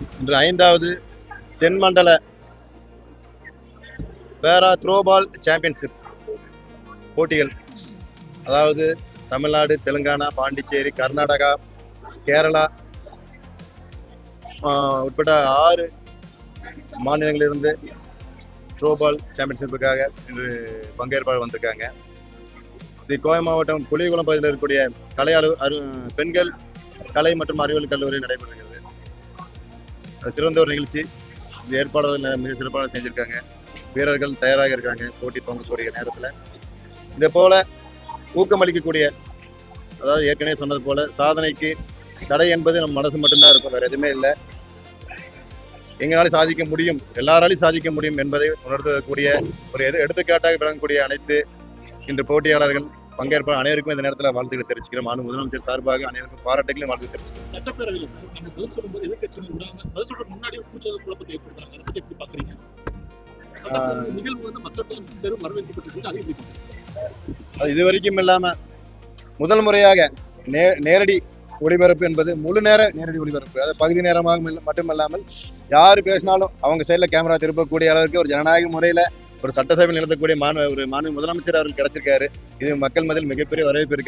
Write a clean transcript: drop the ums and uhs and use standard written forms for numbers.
இன்று 5வது தென்மண்டல பேரா த்ரோபால் சாம்பியன்ஷிப் போட்டிகள், அதாவது தமிழ்நாடு, தெலுங்கானா, பாண்டிச்சேரி, கர்நாடகா, கேரளா உட்பட 6 மாநிலங்களிலிருந்து த்ரோபால் சாம்பியன்ஷிப்புக்காக இன்று பங்கேற்பாளர் வந்திருக்காங்க. இது கோவை மாவட்டம் புலிகுளம் பகுதியில் இருக்கக்கூடிய கலை பெண்கள் கலை மற்றும் அறிவியல் கல்லூரி நடைபெறுகிறது. சிறந்த ஒரு நிகழ்ச்சி. ஏற்பாடுகள் மிக சிறப்பாக செஞ்சிருக்காங்க. வீரர்கள் தயாராக இருக்காங்க போட்டி துவங்கக்கூடிய நேரத்தில். இதே போல ஊக்கமளிக்கக்கூடிய, அதாவது ஏற்கனவே சொன்னது போல சாதனைக்கு தடை என்பது நம்ம மனசு மட்டும்தான் இருக்கும், வேற எதுவுமே இல்லை. எங்களாலும் சாதிக்க முடியும், எல்லாராலையும் சாதிக்க முடியும் என்பதை உணர்த்தக்கூடிய ஒரு எடுத்துக்காட்டாக விளங்கக்கூடிய அனைத்து இன்று போட்டியாளர்கள் பங்கேற்பாளர் அனைவருக்கும் இந்த நேரத்தில் வாழ்த்துக்களை தெரிவிச்சுக்கிறோம். மாண்பு முதலமைச்சர் சார்பாக அனைவருக்கும் பாராட்டுகளையும் வாழ்த்து தெரிவிச்சுக்கிறோம். இதுவரைக்கும் இல்லாம முதல் முறையாக நேரடி ஒளிபரப்பு என்பது முழு நேர நேரடி ஒளிபரப்பு, அதாவது பகுதி நேரமாக மட்டுமல்லாமல் யாரு பேசினாலும் அவங்க சைட்ல கேமரா திருப்பக்கூடிய அளவுக்கு ஒரு ஜனநாயக முறையில ஒரு சட்டசபையில் நடத்தக்கூடிய ஒரு மாண்பு முதலமைச்சர் அவர்கள் கிடைச்சிருக்காரு. இது மக்கள் மத்தியில் மிகப்பெரிய வரவேற்பு இருக்கிறது.